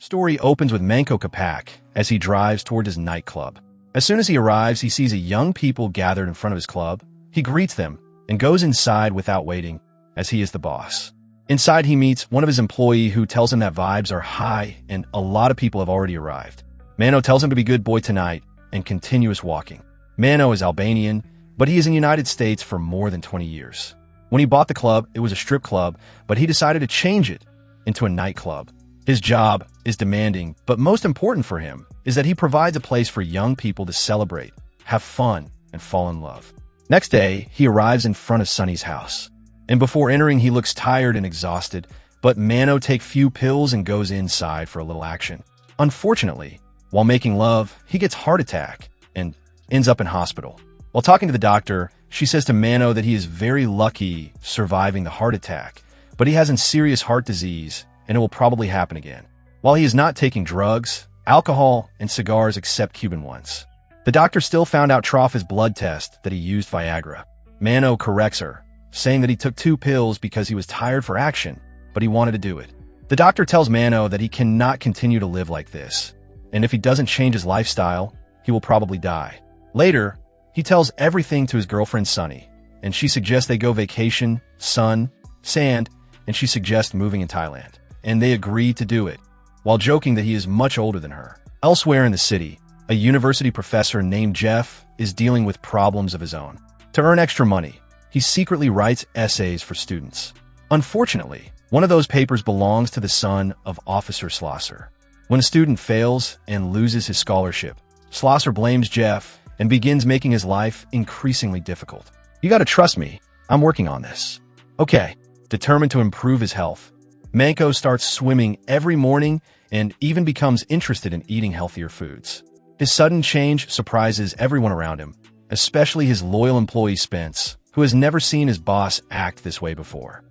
story opens with Manko Kapak as he drives toward his nightclub. As soon as he arrives, he sees a young people gathered in front of his club. He greets them and goes inside without waiting, as he is the boss. Inside, he meets one of his employees who tells him that vibes are high and a lot of people have already arrived. Mano tells him to be good boy tonight and continues walking. Mano is Albanian, but he is in the United States for more than 20 years. When he bought the club, it was a strip club, but he decided to change it into a nightclub. His job is demanding, but most important for him is that he provides a place for young people to celebrate, have fun, and fall in love. Next day, he arrives in front of Sonny's house. And before entering, he looks tired and exhausted, but Mano takes few pills and goes inside for a little action. Unfortunately, while making love, he gets heart attack and ends up in hospital. While talking to the doctor, she says to Mano that he is very lucky surviving the heart attack, but he has a serious heart disease and it will probably happen again. While he is not taking drugs, alcohol, and cigars except Cuban ones. The doctor still found out through his blood test that he used Viagra. Mano corrects her, saying that he took 2 pills because he was tired for action, but he wanted to do it. The doctor tells Mano that he cannot continue to live like this, and if he doesn't change his lifestyle, he will probably die. Later, he tells everything to his girlfriend Sunny, and she suggests they go vacation, sun, sand, and she suggests moving in Thailand. And they agree to do it, while joking that he is much older than her. Elsewhere in the city, a university professor named Jeff is dealing with problems of his own. To earn extra money, he secretly writes essays for students. Unfortunately, one of those papers belongs to the son of Officer Schlosser. When a student fails and loses his scholarship, Schlosser blames Jeff and begins making his life increasingly difficult. You gotta trust me, I'm working on this. Okay, determined to improve his health, Manko starts swimming every morning and even becomes interested in eating healthier foods. His sudden change surprises everyone around him, especially his loyal employee Spence, who has never seen his boss act this way before.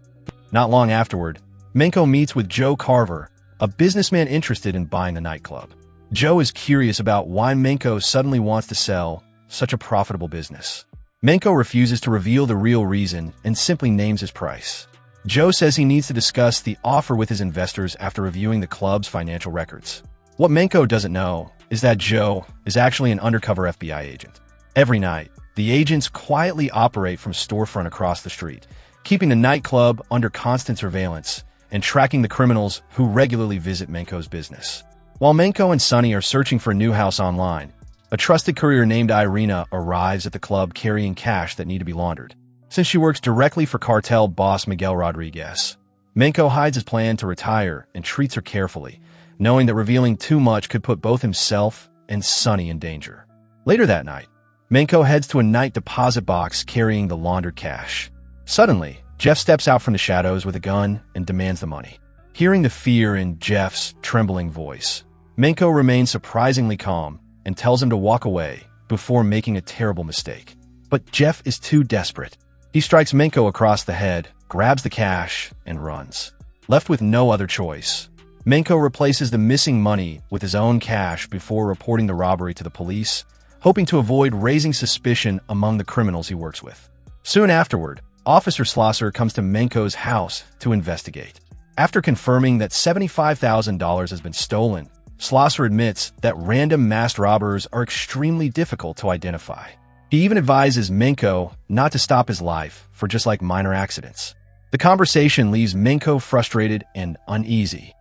Not long afterward, Manko meets with Joe Carver, a businessman interested in buying the nightclub. Joe is curious about why Manko suddenly wants to sell such a profitable business. Manko refuses to reveal the real reason and simply names his price. Joe says he needs to discuss the offer with his investors after reviewing the club's financial records. What Manko doesn't know is that Joe is actually an undercover FBI agent. Every night, the agents quietly operate from storefront across the street, keeping the nightclub under constant surveillance and tracking the criminals who regularly visit Manko's business. While Manko and Sonny are searching for a new house online, a trusted courier named Irina arrives at the club carrying cash that need to be laundered. Since she works directly for Cartel boss Miguel Rodriguez, Manko hides his plan to retire and treats her carefully, knowing that revealing too much could put both himself and Sonny in danger. Later that night, Manko heads to a night deposit box carrying the laundered cash. Suddenly, Jeff steps out from the shadows with a gun and demands the money. Hearing the fear in Jeff's trembling voice, Manko remains surprisingly calm and tells him to walk away before making a terrible mistake. But Jeff is too desperate. He strikes Manko across the head, grabs the cash, and runs. Left with no other choice, Manko replaces the missing money with his own cash before reporting the robbery to the police, hoping to avoid raising suspicion among the criminals he works with. Soon afterward, Officer Schlosser comes to Manko's house to investigate. After confirming that $75,000 has been stolen, Schlosser admits that random masked robbers are extremely difficult to identify. He even advises Manko not to stop his life for just like minor accidents. The conversation leaves Manko frustrated and uneasy.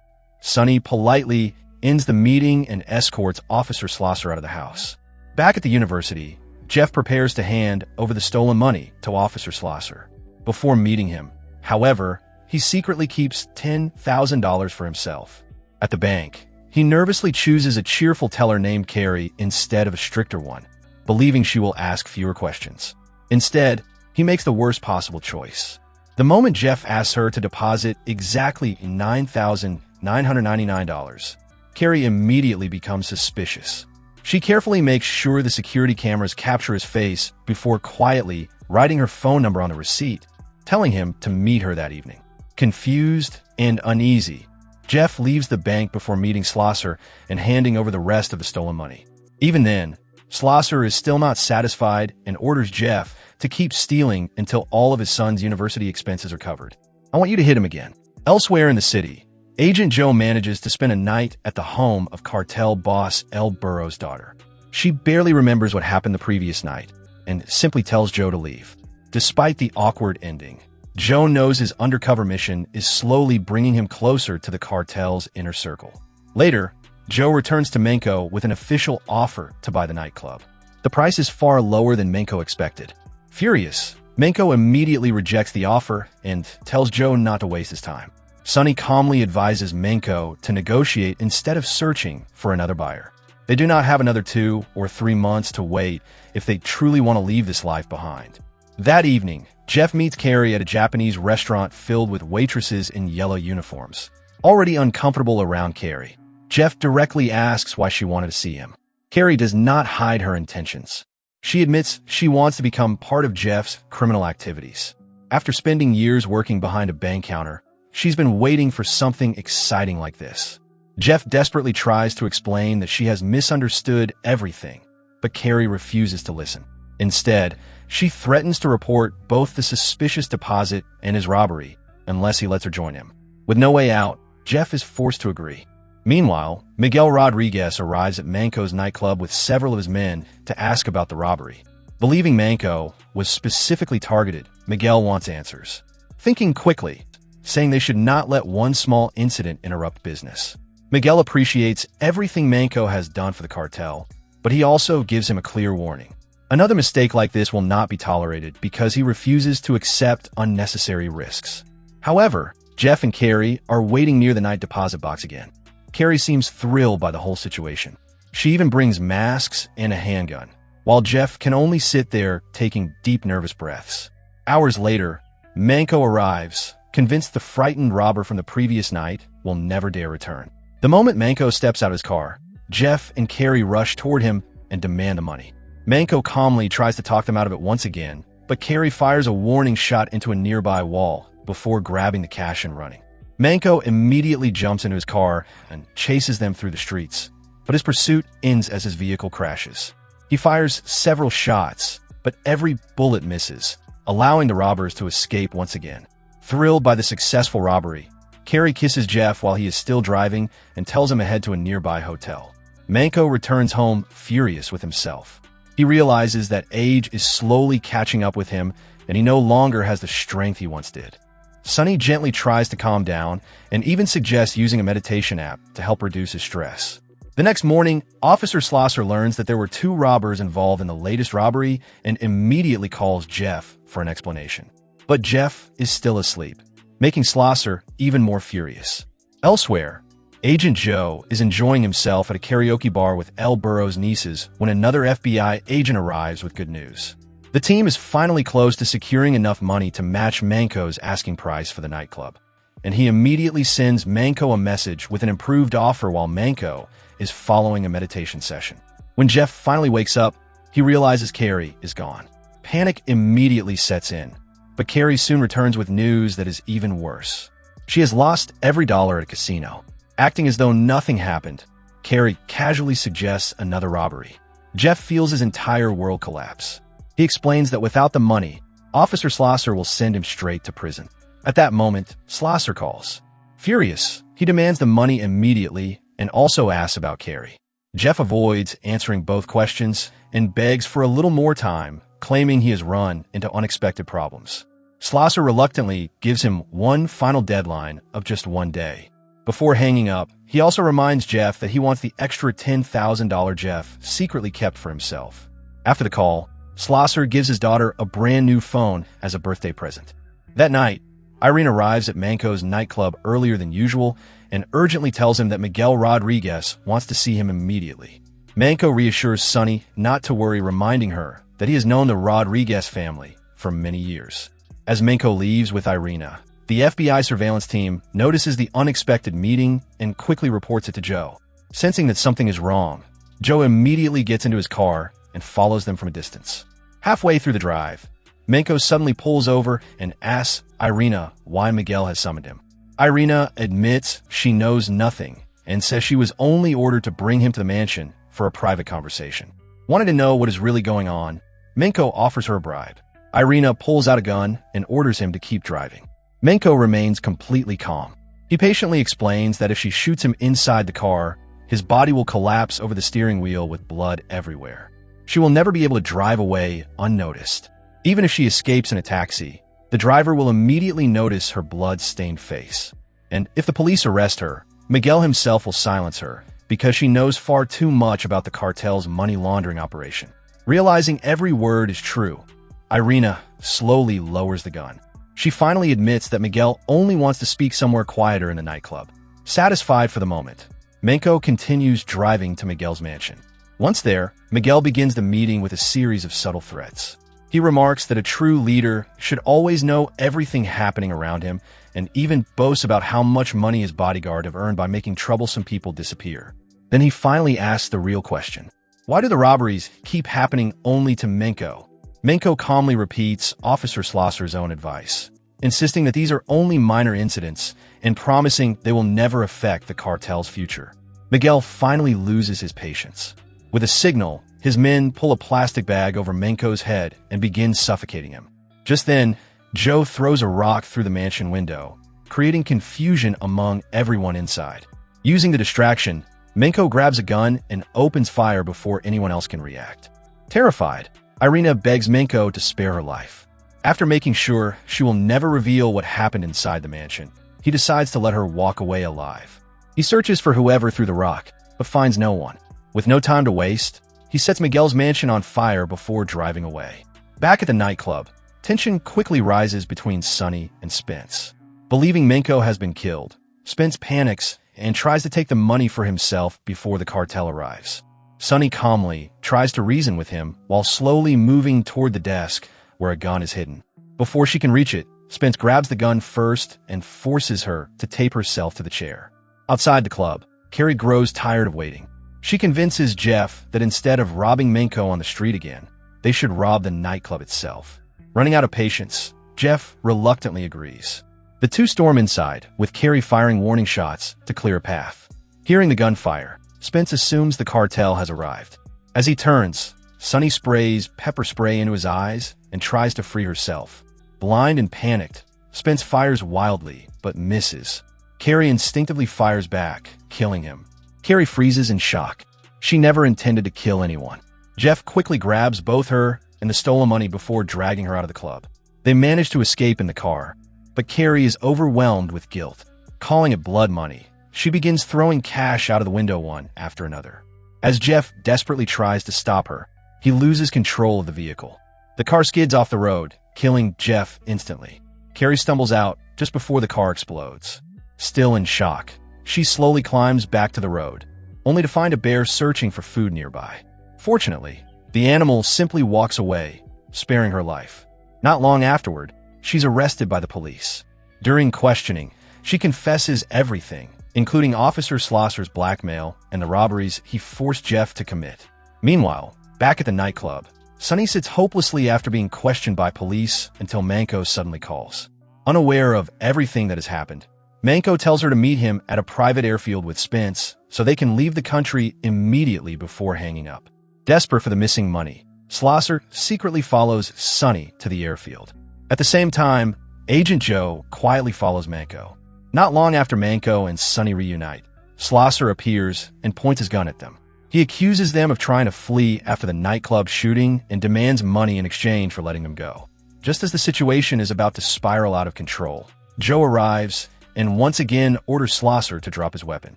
Sonny politely ends the meeting and escorts Officer Schlosser out of the house. Back at the university, Jeff prepares to hand over the stolen money to Officer Schlosser. Before meeting him, however, he secretly keeps $10,000 for himself. At the bank, he nervously chooses a cheerful teller named Carrie instead of a stricter one, believing she will ask fewer questions. Instead, he makes the worst possible choice. The moment Jeff asks her to deposit exactly $9,999, Carrie immediately becomes suspicious. She carefully makes sure the security cameras capture his face before quietly writing her phone number on the receipt, telling him to meet her that evening. Confused and uneasy, Jeff leaves the bank before meeting Schlosser and handing over the rest of the stolen money. Even then, Schlosser is still not satisfied and orders Jeff to keep stealing until all of his son's university expenses are covered. I want you to hit him again. Elsewhere in the city, Agent Joe manages to spend a night at the home of Cartel boss El Burro's daughter. She barely remembers what happened the previous night and simply tells Joe to leave. Despite the awkward ending, Joe knows his undercover mission is slowly bringing him closer to the cartel's inner circle. Later, Joe returns to Menko with an official offer to buy the nightclub. The price is far lower than Menko expected. Furious, Menko immediately rejects the offer and tells Joe not to waste his time. Sonny calmly advises Menko to negotiate instead of searching for another buyer. They do not have another 2 or 3 months to wait if they truly want to leave this life behind. That evening, Jeff meets Carrie at a Japanese restaurant filled with waitresses in yellow uniforms. Already uncomfortable around Carrie, Jeff directly asks why she wanted to see him. Carrie does not hide her intentions. She admits she wants to become part of Jeff's criminal activities. After spending years working behind a bank counter, she's been waiting for something exciting like this. Jeff desperately tries to explain that she has misunderstood everything, but Carrie refuses to listen. Instead, she threatens to report both the suspicious deposit and his robbery unless he lets her join him. With no way out, Jeff is forced to agree. Meanwhile, Miguel Rodriguez arrives at Menko's nightclub with several of his men to ask about the robbery. Believing Menko was specifically targeted, Miguel wants answers. Thinking quickly, saying they should not let one small incident interrupt business. Miguel appreciates everything Menko has done for the cartel, but he also gives him a clear warning. Another mistake like this will not be tolerated because he refuses to accept unnecessary risks. However, Jeff and Carrie are waiting near the night deposit box again. Carrie seems thrilled by the whole situation. She even brings masks and a handgun, while Jeff can only sit there taking deep nervous breaths. Hours later, Menko arrives, convinced the frightened robber from the previous night will never dare return. The moment Menko steps out of his car, Jeff and Carrie rush toward him and demand the money. Menko calmly tries to talk them out of it once again, but Carrie fires a warning shot into a nearby wall before grabbing the cash and running. Menko immediately jumps into his car and chases them through the streets, but his pursuit ends as his vehicle crashes. He fires several shots, but every bullet misses, allowing the robbers to escape once again. Thrilled by the successful robbery, Carrie kisses Jeff while he is still driving and tells him to head to a nearby hotel. Menko returns home furious with himself. He realizes that age is slowly catching up with him and he no longer has the strength he once did. Sonny gently tries to calm down and even suggests using a meditation app to help reduce his stress. The next morning, Officer Schlosser learns that there were 2 robbers involved in the latest robbery and immediately calls Jeff for an explanation. But Jeff is still asleep, making Schlosser even more furious. Elsewhere, Agent Joe is enjoying himself at a karaoke bar with El Burro's nieces when another FBI agent arrives with good news. The team is finally close to securing enough money to match Menko's asking price for the nightclub, and he immediately sends Menko a message with an improved offer while Menko is following a meditation session. When Jeff finally wakes up, he realizes Carrie is gone. Panic immediately sets in, but Carrie soon returns with news that is even worse. She has lost every dollar at a casino. Acting as though nothing happened, Carrie casually suggests another robbery. Jeff feels his entire world collapse. He explains that without the money, Officer Schlosser will send him straight to prison. At that moment, Schlosser calls. Furious, he demands the money immediately and also asks about Carrie. Jeff avoids answering both questions and begs for a little more time, claiming he has run into unexpected problems. Schlosser reluctantly gives him one final deadline of just 1 day. Before hanging up, he also reminds Jeff that he wants the extra $10,000 Jeff secretly kept for himself. After the call, Schlosser gives his daughter a brand new phone as a birthday present. That night, Irene arrives at Menko's nightclub earlier than usual and urgently tells him that Miguel Rodriguez wants to see him immediately. Menko reassures Sonny not to worry, reminding her that he has known the Rodriguez family for many years. As Menko leaves with Irina, the FBI surveillance team notices the unexpected meeting and quickly reports it to Joe. Sensing that something is wrong, Joe immediately gets into his car and follows them from a distance. Halfway through the drive, Menko suddenly pulls over and asks Irina why Miguel has summoned him. Irina admits she knows nothing and says she was only ordered to bring him to the mansion for a private conversation. Wanting to know what is really going on, Menko offers her a bribe. Irina pulls out a gun and orders him to keep driving. Menko remains completely calm. He He patiently explains that if she shoots him inside the car, his body will collapse over the steering wheel with blood everywhere. She will never be able to drive away unnoticed. Even if she escapes in a taxi, the driver will immediately notice her blood-stained face. And if the police arrest her, Miguel himself will silence her because she knows far too much about the cartel's money laundering operation. Realizing every word is true, Irina slowly lowers the gun. She finally admits that Miguel only wants to speak somewhere quieter in the nightclub. Satisfied for the moment, Menko continues driving to Miguel's mansion. Once there, Miguel begins the meeting with a series of subtle threats. He remarks that a true leader should always know everything happening around him and even boasts about how much money his bodyguard have earned by making troublesome people disappear. Then he finally asks the real question. Why do the robberies keep happening only to Menko? Menko calmly repeats Officer Schlosser's own advice, insisting that these are only minor incidents and promising they will never affect the cartel's future. Miguel finally loses his patience. With a signal, his men pull a plastic bag over Menko's head and begin suffocating him. Just then, Joe throws a rock through the mansion window, creating confusion among everyone inside. Using the distraction, Menko grabs a gun and opens fire before anyone else can react. Terrified, Irina begs Menko to spare her life. After making sure she will never reveal what happened inside the mansion, he decides to let her walk away alive. He searches for whoever threw the rock, but finds no one. With no time to waste, he sets Miguel's mansion on fire before driving away. Back at the nightclub, tension quickly rises between Sonny and Spence. Believing Menko has been killed, Spence panics and tries to take the money for himself before the cartel arrives. Sonny calmly tries to reason with him while slowly moving toward the desk where a gun is hidden. Before she can reach it, Spence grabs the gun first and forces her to tape herself to the chair. Outside the club, Carrie grows tired of waiting. She convinces Jeff that instead of robbing Menko on the street again, they should rob the nightclub itself. Running out of patience, Jeff reluctantly agrees. The two storm inside, with Carrie firing warning shots to clear a path. Hearing the gunfire, Spence assumes the cartel has arrived. As he turns, Sonny sprays pepper spray into his eyes and tries to free herself. Blind and panicked, Spence fires wildly, but misses. Carrie instinctively fires back, killing him. Carrie freezes in shock. She never intended to kill anyone. Jeff quickly grabs both her and the stolen money before dragging her out of the club. They manage to escape in the car, but Carrie is overwhelmed with guilt. Calling it blood money, she begins throwing cash out of the window one after another. As Jeff desperately tries to stop her, he loses control of the vehicle. The car skids off the road, killing Jeff instantly. Carrie stumbles out just before the car explodes. Still in shock, she slowly climbs back to the road, only to find a bear searching for food nearby. Fortunately, the animal simply walks away, sparing her life. Not long afterward, she's arrested by the police. During questioning, she confesses everything, including Officer Schlosser's blackmail and the robberies he forced Jeff to commit. Meanwhile, back at the nightclub, Sonny sits hopelessly after being questioned by police until Menko suddenly calls. Unaware of everything that has happened, Menko tells her to meet him at a private airfield with Spence so they can leave the country immediately before hanging up. Desperate for the missing money, Schlosser secretly follows Sonny to the airfield. At the same time, Agent Joe quietly follows Menko. Not long after Menko and Sonny reunite, Schlosser appears and points his gun at them. He accuses them of trying to flee after the nightclub shooting and demands money in exchange for letting them go. Just as the situation is about to spiral out of control, Joe arrives and once again orders Schlosser to drop his weapon.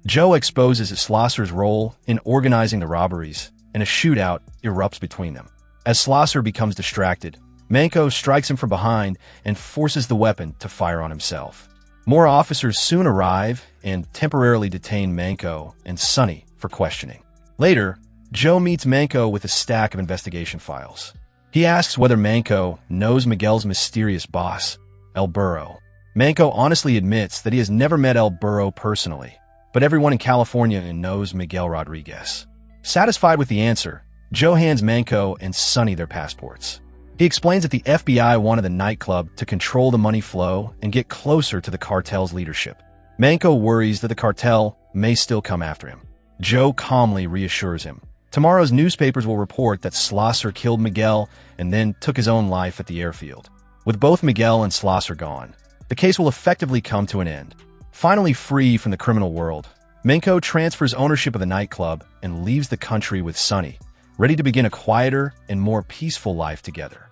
Joe exposes Schlosser's role in organizing the robberies, and a shootout erupts between them. As Schlosser becomes distracted, Menko strikes him from behind and forces the weapon to fire on himself. More officers soon arrive and temporarily detain Menko and Sonny for questioning. Later, Joe meets Menko with a stack of investigation files. He asks whether Menko knows Miguel's mysterious boss, El Burro. Menko honestly admits that he has never met El Burro personally, but everyone in California knows Miguel Rodriguez. Satisfied with the answer, Joe hands Menko and Sonny their passports. He explains that the FBI wanted the nightclub to control the money flow and get closer to the cartel's leadership. Menko worries that the cartel may still come after him. Joe calmly reassures him. Tomorrow's newspapers will report that Schlosser killed Miguel and then took his own life at the airfield. With both Miguel and Schlosser gone, the case will effectively come to an end. Finally free from the criminal world, Minko transfers ownership of the nightclub and leaves the country with Sunny, ready to begin a quieter and more peaceful life together.